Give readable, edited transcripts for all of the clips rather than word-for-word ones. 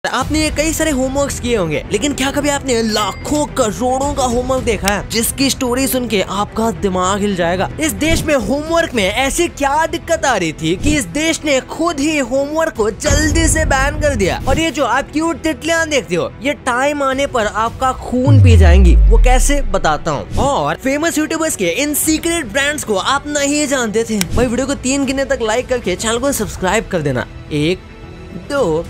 आपने ये कई सारे होमवर्क्स किए होंगे, लेकिन क्या कभी आपने लाखों करोड़ों का होमवर्क देखा है जिसकी स्टोरी सुन के आपका दिमाग हिल जाएगा। इस देश में होमवर्क में ऐसी क्या दिक्कत आ रही थी कि इस देश ने खुद ही होमवर्क को जल्दी से बैन कर दिया। और ये जो आप क्यूट तितलियां देखते हो, ये टाइम आने पर आपका खून पी जाएंगी। वो कैसे बताता हूँ। और फेमस यूट्यूबर्स के इन सीक्रेट ब्रांड्स को आप नहीं जानते थे भाई, वीडियो को 3 गिनने तक लाइक करके चैनल को सब्सक्राइब कर देना। 1 2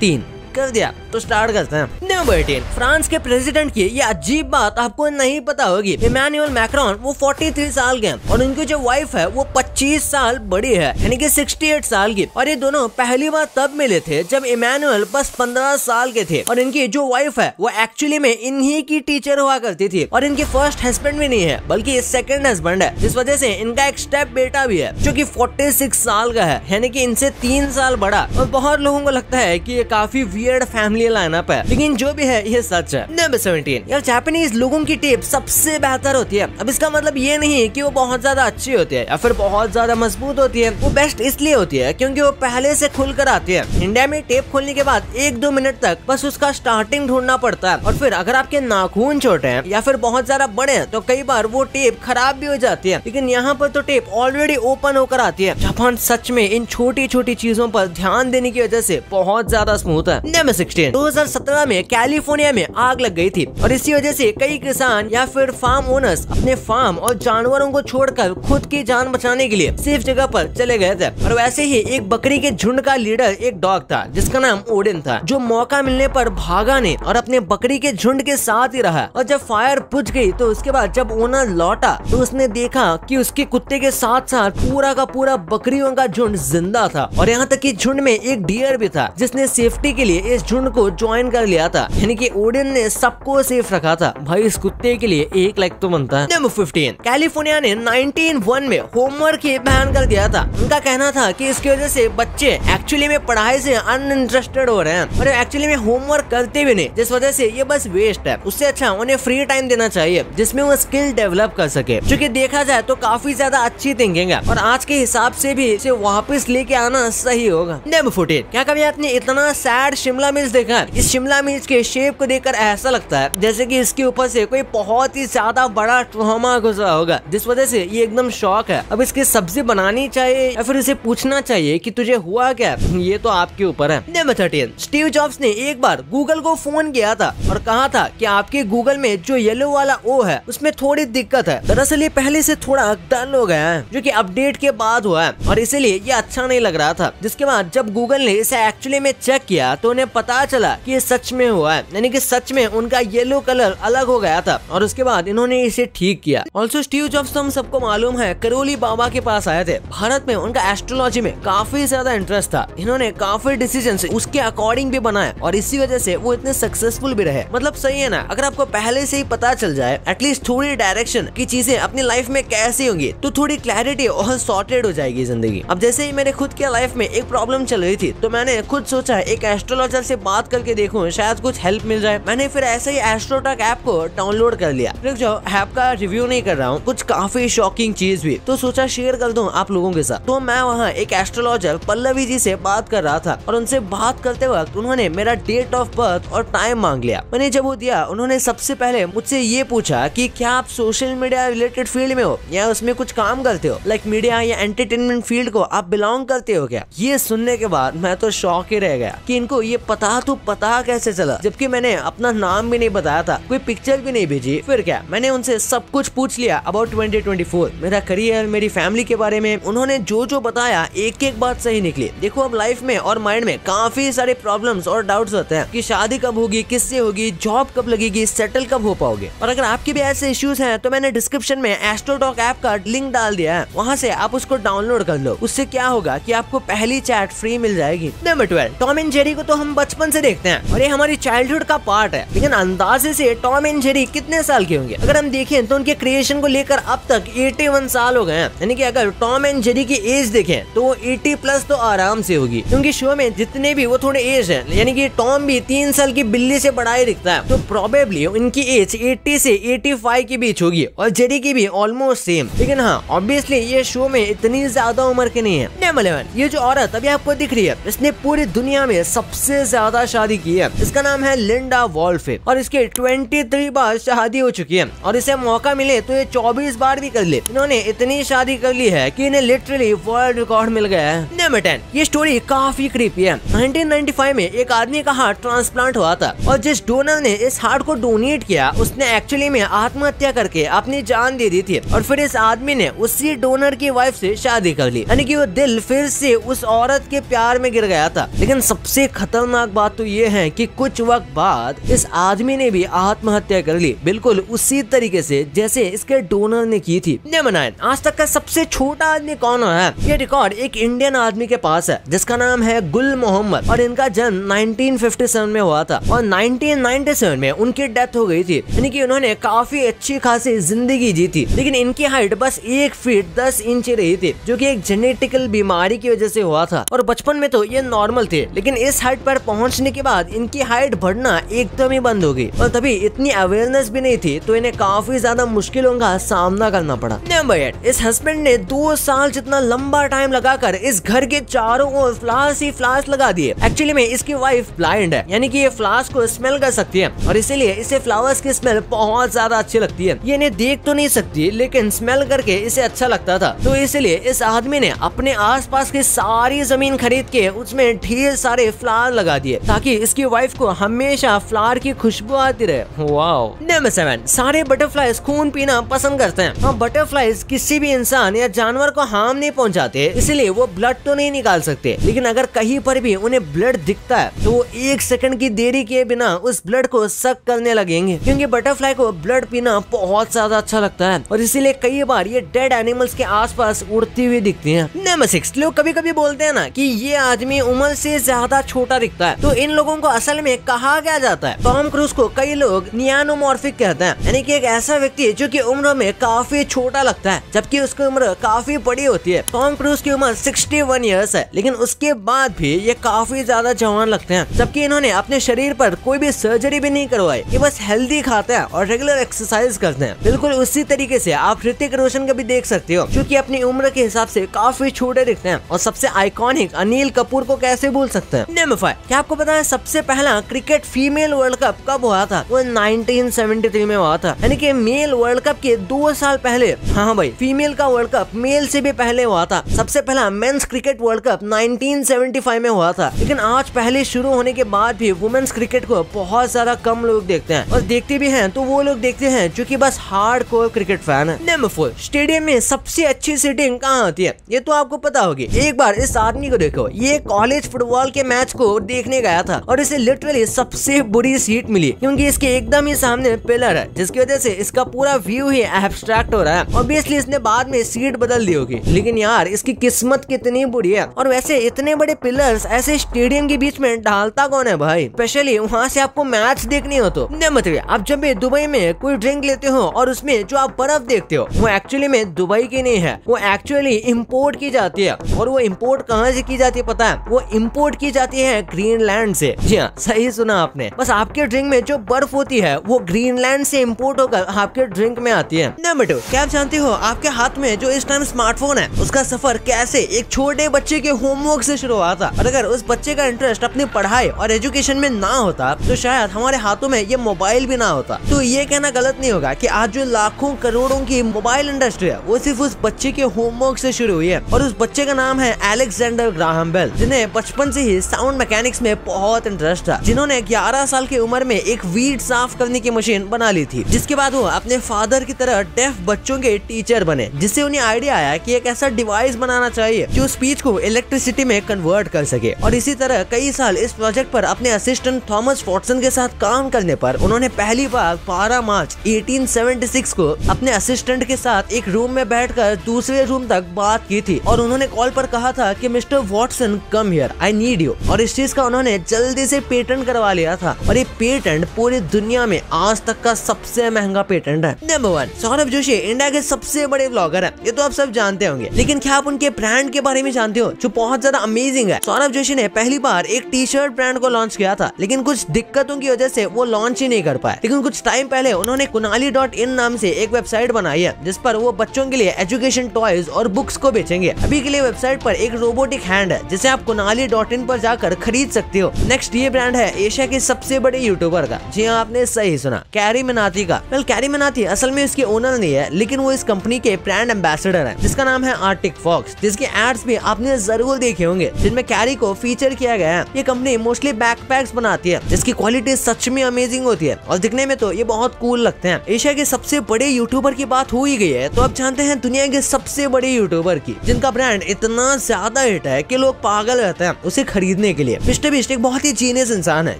3 कर दिया तो स्टार्ट करते हैं। नंबर 10, फ्रांस के प्रेसिडेंट की ये अजीब बात आपको नहीं पता होगी। इमैनुअल मैक्रोन वो 43 साल के हैं और उनकी जो वाइफ है वो 25 साल बड़ी है, यानी कि 68 साल की। और ये दोनों पहली बार तब मिले थे जब इमैनुअल बस 15 साल के थे और इनकी जो वाइफ है वो एक्चुअली में इन्हीं की टीचर हुआ करती थी। और इनकी फर्स्ट हस्बैंड भी नहीं है बल्कि सेकंड हस्बैंड है, जिस वजह से इनका एक स्टेप बेटा भी है जो कि 46 साल का है, यानी कि इनसे 3 साल बड़ा। और बहुत लोगों को लगता है कि ये काफी वियर्ड फैमिली लाइनअप है, लेकिन जो भी है ये सच है। नंबर 17, यार जापानीज लोगों की टेप सबसे बेहतर होती है। अब इसका मतलब ये नहीं है कि वो बहुत ज्यादा अच्छी होती है या फिर बहुत ज्यादा मजबूत होती है। वो बेस्ट इसलिए होती है क्योंकि वो पहले से खुल कर आती है। इंडिया में टेप खोलने के बाद 1-2 मिनट तक बस उसका स्टार्टिंग ढूंढना पड़ता है, और फिर अगर आपके नाखून छोटे हैं या फिर बहुत ज्यादा बड़े हैं तो कई बार वो टेप खराब भी हो जाती है। लेकिन यहाँ पर तो टेप ऑलरेडी ओपन होकर आती है। जापान सच में इन छोटी छोटी चीजों पर ध्यान देने की वजह से बहुत ज्यादा स्मूथ है। नंबर 16, 2017 में कैलिफोर्निया में आग लग गई थी और इसी वजह से कई किसान या फिर फार्म ओनर्स अपने फार्म और जानवरों को छोड़कर खुद की जान बचाने के लिए सेफ जगह पर चले गए थे। और वैसे ही एक बकरी के झुंड का लीडर एक डॉग था जिसका नाम ओडिन था, जो मौका मिलने पर भागा नहीं और अपने बकरी के झुंड के साथ ही रहा। और जब फायर बुझ गई तो उसके बाद जब ओनर लौटा तो उसने देखा कि उसके कुत्ते के साथ साथ पूरा का पूरा बकरियों का झुंड जिंदा था। और यहाँ तक कि झुंड में एक डियर भी था जिसने सेफ्टी के लिए इस झुंड को ज्वाइन कर लिया था, यानी कि ओडिन ने सबको सेफ रखा था। भाई इस कुत्ते के लिए 1 लाख तो बनता है। नंबर 15, कैलिफोर्निया ने 1901 में होमवर्क ही बैन कर दिया था। उनका कहना था कि इसकी वजह से बच्चे एक्चुअली में पढ़ाई से अनइंटरेस्टेड हो रहे हैं और एक्चुअली में होमवर्क करते भी नहीं, जिस वजह से ये बस वेस्ट है। उससे अच्छा उन्हें फ्री टाइम देना चाहिए जिसमें वो स्किल डेवलप कर सके, जो कि देखा जाए तो काफी ज्यादा अच्छी थिंकिंग है और आज के हिसाब से भी इसे वापस लेके आना सही होगा। नंबर 14, क्या कभी आपने इतना सैड शिमला मिर्च देखा है? इस शिमला मिर्च के शेप को देखकर ऐसा लगता है जैसे कि इसके ऊपर से कोई बहुत ही ज्यादा बड़ा ट्रॉमा गुजरा होगा, जिस वजह से ये एकदम शॉक है। अब इसकी सब्जी बनानी चाहिए या फिर इसे पूछना चाहिए कि तुझे हुआ क्या? ये तो आपके ऊपर है। नंबर 13, स्टीव जॉब्स ने एक बार गूगल को फोन किया था और कहा था कि आपके गूगल में जो येलो वाला ओ है उसमें थोड़ी दिक्कत है। दरअसल ये पहले से थोड़ा डल हो गया है, जो कि अपडेट के बाद हुआ है और इसीलिए ये अच्छा नहीं लग रहा था। जिसके बाद जब गूगल ने इसे एक्चुअली में चेक किया तो उन्हें पता चला कि ये सच में हुआ है, यानी कि सच में उनका येलो कलर अलग हो गया था और उसके बाद इन्होंने इसे ठीक किया। ऑल्सो स्टीव जॉब्स तो हम सबको मालूम है करोली बाबा के पास आए थे। भारत में उनका एस्ट्रोलॉजी में काफी ज्यादा इंटरेस्ट था। इन्होंने काफी डिसीजन उसके अकॉर्डिंग भी बनाए और इसी वजह से वो इतने सक्सेसफुल भी रहे। मतलब सही है ना, अगर आपको पहले से ही पता चल जाए एटलीस्ट थोड़ी डायरेक्शन की चीजें अपनी लाइफ में कैसी होंगी तो थोड़ी क्लैरिटी और सॉर्टेड हो जाएगी जिंदगी। अब जैसे ही मेरे खुद के लाइफ में एक प्रॉब्लम चल रही थी तो मैंने खुद सोचा एक एस्ट्रोलॉजर से बात करके देखूं, शायद कुछ हेल्प मिल जाए। मैंने फिर ऐसे ही एस्ट्रोटक ऐप को डाउनलोड कर लिया। जो ऐप का रिव्यू नहीं कर रहा हूँ, कुछ काफी शॉकिंग चीज भी तो सोचा शेयर कर दूं आप लोगों के साथ। तो मैं वहाँ एक एस्ट्रोलॉजर पल्लवी जी से बात कर रहा था और उनसे बात करते वक्त उन्होंने मेरा डेट ऑफ बर्थ और टाइम मांग लिया। मैंने जब वो दिया उन्होंने सबसे पहले मुझसे ये पूछा कि क्या आप सोशल मीडिया रिलेटेड फील्ड में हो या उसमें कुछ काम करते हो, लाइक मीडिया या एंटरटेनमेंट फील्ड को आप बिलोंग करते हो क्या? ये सुनने के बाद मैं तो शॉक ही रह गया कि इनको ये पता कैसे चला, जबकि मैंने अपना नाम भी नहीं बताया था, कोई पिक्चर भी नहीं भेजी। फिर क्या, मैंने उनसे सब कुछ पूछ लिया अबाउट 2024, मेरा करियर, मेरी फैमिली के बारे में। उन्होंने जो जो बताया एक एक बात सही निकली। देखो अब लाइफ में और माइंड में काफी सारे प्रॉब्लम्स और डाउट्स होते हैं कि शादी कब होगी, किससे होगी, जॉब कब लगेगी, सेटल कब हो पाओगे। और अगर आपके भी ऐसे इश्यूज हैं तो मैंने डिस्क्रिप्शन में एस्ट्रोटॉक ऐप का लिंक डाल दिया है, वहाँ से आप उसको डाउनलोड कर लो। उससे क्या होगा कि आपको पहली चैट फ्री मिल जाएगी। नंबर 12, टॉम एंड जेरी को तो हम बचपन से देखते हैं और ये हमारी चाइल्डहुड का पार्ट है, लेकिन अंदाजे से टॉम एंड जेरी कितने साल के होंगे? अगर हम देखें तो उनके क्रिएशन को लेकर अब तक 81 साल हो गए हैं, यानी कि अगर टॉम एंड जेरी की एज देखें तो 80 प्लस तो आराम से होगी, क्योंकि शो में जितने भी वो थोड़े एज है, यानी कि टॉम भी 3 साल की बिल्ली से बड़ा ही दिखता है, तो प्रोबेबली उनकी एज 80 से 85 के बीच होगी और जेरी की भी ऑलमोस्ट सेम। लेकिन हाँ, ऑब्वियसली ये शो में इतनी ज्यादा उम्र के नहीं है। नंबर 11, ये जो औरत अभी आपको दिख रही है, इसने पूरी दुनिया में सबसे ज्यादा शादी की है। इसका नाम है लिंडा वॉल्फ और इसके 23 बार शादी हो चुकी है और इसे मौका मिले तो ये 24 बार भी कर ले। इन्होंने इतनी शादी कर ली है कि इन्हें लिटरली वर्ल्ड रिकॉर्ड मिल गया है। नंबर 10, ये स्टोरी काफी क्रीपी है। 1995 में एक आदमी का हार्ट ट्रांसप्लांट हुआ था और जिस डोनर ने इस हार्ट को डोनेट किया उसने एक्चुअली में आत्महत्या करके अपनी जान दे दी थी और फिर इस आदमी ने उसी डोनर की वाइफ से शादी कर ली, यानी कि वो दिल फिर से उस औरत के प्यार में गिर गया था। लेकिन सबसे खतरनाक बात तो ये है कि कुछ वक्त बाद इस आदमी ने भी आत्महत्या कर ली, बिल्कुल उसी तरीके से जैसे इसके डोनर ने की थी। नंबर 9, आज तक का सबसे छोटा आदमी कौन है? ये रिकॉर्ड एक इंडियन आदमी के पास है जिसका नाम है गुल मोहम्मद और इनका जन्म 1957 में हुआ था और 1997 में उनकी डेथ हो गई थी, यानी कि उन्होंने काफी अच्छी खासी जिंदगी जी थी। लेकिन इनकी हाइट बस 1 फीट 10 इंच रही थी जो कि एक जेनेटिकल बीमारी की वजह से हुआ था और बचपन में तो ये नॉर्मल थे, लेकिन इस हाइट पर पहुंचने के बाद इनकी हाइट बढ़ना एकदम ही बंद हो गई और तभी इतनी अवेयरनेस भी नहीं थी तो इन्हें काफी ज्यादा मुश्किलों का सामना करना पड़ा। नंबर 8, इस हस्बैंड ने 2 साल जितना लंबा टाइम लगाकर इस घर के चारों ओर फ्लावर्स ही फ्लावर्स लगा दिए। एक्चुअली में इसकी वाइफ ब्लाइंड है, यानी कि ये फ्लावर्स को स्मेल कर सकती है और इसीलिए इसे फ्लावर्स की स्मेल बहुत ज्यादा अच्छी लगती है। ये इन्हें देख तो नहीं सकती लेकिन स्मेल करके इसे अच्छा लगता था, तो इसलिए इस आदमी ने अपने आसपास की सारी जमीन खरीद के उसमें ढेर सारे फ्लावर लगा दिए ताकि इसकी वाइफ को हमेशा फ्लावर की खुशबू आती रहे। वाओ। नंबर 7, सारे बटरफ्लाइज खून पीना पसंद करते हैं। हाँ, बटरफ्लाइज किसी भी इंसान या जानवर को हार्म नहीं पहुंचाते, इसलिए वो ब्लड तो नहीं निकाल सकते, लेकिन अगर कहीं पर भी उन्हें ब्लड दिखता है तो वो 1 सेकंड की देरी किए बिना उस ब्लड को सक करने लगेंगे, क्योंकि बटरफ्लाई को ब्लड पीना बहुत ज्यादा अच्छा लगता है और इसीलिए कई बार ये डेड एनिमल्स के आसपास उड़ती हुई दिखती हैं। नंबर 6, लोग कभी कभी बोलते हैं ना कि ये आदमी उम्र से ज्यादा छोटा दिखता है, तो इन लोगों को असल में कहा क्या जाता है? टॉम क्रूज को कई लोग नियानोमॉर्फिक कहते हैं, यानी कि एक ऐसा व्यक्ति जो कि उम्र में काफी छोटा लगता है जबकि उसकी उम्र काफी बड़ी होती है। टॉम क्रूज की उम्र 61 इयर्स है, लेकिन उसके बाद भी ये काफी ज्यादा जवान लगते हैं, जबकि इन्होंने अपने शरीर पर कोई भी सर्जरी भी नहीं करवाई। ये बस हेल्दी खाते हैं और रेगुलर एक्सरसाइज करते हैं। बिल्कुल उसी तरीके से आप ऋतिक रोशन का भी देख सकते हो, जो कि अपनी उम्र के हिसाब से काफी छोटे दिखते हैं। और सबसे आइकॉनिक अनिल कपूर को कैसे भूल सकते हैं। नंबर 5, क्या आपको पता है सबसे पहला क्रिकेट फीमेल वर्ल्ड कप कब हुआ था? वो 1973 में हुआ था, यानी कि मेल वर्ल्ड कप के 2 साल पहले। हाँ भाई, फीमेल का वर्ल्ड कप मेल से भी पहले हुआ था। सबसे पहला मेंस क्रिकेट वर्ल्ड कप 1975 में हुआ था, लेकिन आज पहले शुरू होने के बाद भी वुमेन्स क्रिकेट को बहुत ज्यादा कम लोग देखते हैं और देखते भी हैं तो वो लोग देखते हैं जो कि बस हार्डकोर क्रिकेट फैन है। नंबर 4, स्टेडियम में सबसे अच्छी सीटिंग कहाँ होती है? ये तो आपको पता होगी। एक बार इस आदमी को देखो, ये कॉलेज फुटबॉल के मैच को देखने गया था और इसे लिटरली सबसे बुरी सीट मिली, क्योंकि इसके एकदम ही सामने पिलर है, जिसकी वजह से इसका पूरा व्यू ही एब्स्ट्रैक्ट हो रहा है। ऑब्वियसली इसने बाद में सीट बदल दी होगी, लेकिन यार इसकी किस्मत कितनी बुरी है। और वैसे इतने बड़े पिलर्स ऐसे स्टेडियम के बीच में डालता कौन है भाई? स्पेशली वहाँ से आपको मैच देखनी हो तो। नंबर 3, आप जब भी दुबई में कोई ड्रिंक लेते हो और उसमें जो आप बर्फ देखते हो वो एक्चुअली में दुबई की नहीं है, वो एक्चुअली इम्पोर्ट की जाती है। और वो इम्पोर्ट कहाँ से की जाती है पता है? वो इम्पोर्ट की जाती है ग्रीनलैंड से। जी हाँ, सही सुना आपने। बस आपके ड्रिंक में जो बर्फ होती है वो ग्रीनलैंड से इम्पोर्ट होकर आपके ड्रिंक में आती है। नंबर 2, क्या आप जानते हो आपके हाथ में जो इस टाइम स्मार्टफोन है उसका सफर कैसे एक छोटे बच्चे के होमवर्क से शुरू हुआ था? और अगर उस बच्चे का इंटरेस्ट अपनी पढ़ाई और एजुकेशन में ना होता तो शायद हमारे हाथों में ये मोबाइल भी ना होता। तो ये कहना गलत नहीं होगा कि आज जो लाखों करोड़ों की मोबाइल इंडस्ट्री है वो सिर्फ उस बच्चे के होमवर्क से शुरू हुई है। और उस बच्चे का नाम है अलेक्जेंडर ग्राहम बेल, जिन्हें बचपन से ही साउंड मैकेनिक्स में बहुत इंटरेस्ट था, जिन्होंने 11 साल की उम्र में एक वीट साफ करने की मशीन बना ली थी। जिसके बाद वो अपने फादर की तरह डेफ बच्चों के टीचर बने, जिससे उन्हें आइडिया आया कि एक ऐसा डिवाइस बनाना चाहिए जो स्पीच को इलेक्ट्रिसिटी में कन्वर्ट कर सके। और इसी तरह कई साल इस प्रोजेक्ट पर अपने असिस्टेंट थॉमस वॉटसन के साथ काम करने पर उन्होंने पहली बार 12 मार्च 1876 को अपने असिस्टेंट के साथ एक रूम में बैठकर दूसरे रूम तक बात की थी और उन्होंने कॉल पर कहा था कि mister Watson come here, I need you. और इस चीज का उन्होंने जल्दी से पेटेंट करवा लिया था और ये पेटेंट पूरी दुनिया में आज तक का सबसे महंगा पेटेंट है। नंबर 1, सौरभ जोशी इंडिया के सबसे बड़े ब्लॉगर है, ये तो आप सब जानते होंगे, लेकिन क्या आप उनके ब्रांड के बारे में जानते हो जो बहुत ज्यादा अमेजिंग है? सौरभ जोशी ने पहली बार एक टी शर्ट ब्रांड को लॉन्च किया था, लेकिन कुछ दिक्कतों की वजह से वो लॉन्च ही नहीं कर पाए। लेकिन कुछ टाइम पहले उन्होंने kunali.in नाम से एक वेबसाइट बनाई है जिस पर वो बच्चों के लिए एजुकेशन टॉयज और बुक्स को बेचेंगे। अभी के लिए वेबसाइट पर एक रोबोटिक हैंड है जिसे आप kunali.in पर जाकर खरीद सकते हो, नेक्स्ट ये ब्रांड है एशिया के सबसे बड़े यूट्यूबर का। जी हाँ, आपने सही सुना, कैरी मिनाटी का। वेल, कैरी मिनाटी असल में इसके ओनर नहीं है, लेकिन वो इस कंपनी के ब्रांड एम्बेसडर है, जिसका नाम है आर्टिक फॉक्स, जिसके एड्स भी आपने जरूर देखे होंगे, जिनमें कैरी को फीचर किया गया है। ये कंपनी मोस्टली बैकपैक्स बनाती है, जिसकी क्वालिटी सच में अमेजिंग होती है और दिखने में तो ये बहुत कूल लगते हैं। एशिया के सबसे बड़े यूट्यूबर की बात हो ही गई है, तो अब जानते हैं दुनिया के सबसे बड़े यूट्यूबर की, जिनका ब्रांड इतना ज्यादा हिट है कि लोग पागल रहते हैं उसे खरीदने के लिए। मिस्टर बीस्ट एक बहुत ही जीनियस इंसान है,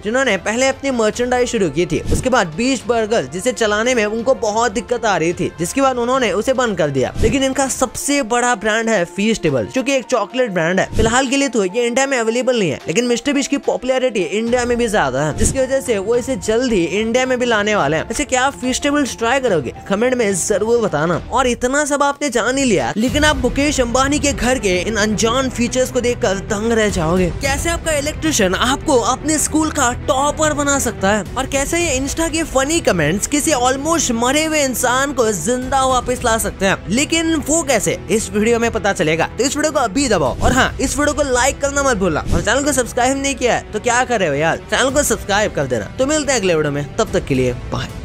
जिन्होंने पहले अपनी मर्चेंडाइज शुरू की थी, उसके बाद बीस्ट बर्गर, जिसे चलाने में उनको बहुत दिक्कत आ रही थी, जिसके बाद उन्होंने उसे बंद कर दिया। लेकिन इनका सबसे बड़ा ब्रांड है फीस्टेबल, जो कि एक चॉकलेट ब्रांड है। फिलहाल के लिए तो ये इंडिया में अवेलेबल नहीं है, लेकिन मिस्टर बीस्ट की पॉपुलैरिटी इंडिया में भी ज्यादा है, जिसकी वजह से वो इसे जल्द ही इंडिया में भी लाने वाले हैं। ऐसे क्या आप फीस्टेबल्स ट्राई करोगे? कमेंट में जरूर बताना। और इतना सब आपने जान ही लिया, लेकिन आप मुकेश अंबानी के घर के इन अनजान फीचर्स को देखकर दंग रह जाओगे। कैसे आपका इलेक्ट्रिशियन आपको अपने स्कूल का टॉपर बना सकता है, और कैसे ये इंस्टा के फनी कमेंट्स किसी ऑलमोस्ट मरे हुए इंसान को जिंदा वापस ला सकते हैं। लेकिन वो कैसे, इस वीडियो में पता चलेगा। तो इस वीडियो को अभी दबाओ, और हाँ, इस वीडियो को लाइक करना मत भूलना, और चैनल को सब्सक्राइब नहीं किया है तो क्या कर रहे हो यार, चैनल को सब्सक्राइब कर देना। तो मिलते हैं अगले वीडियो में, तब तक के लिए बाय।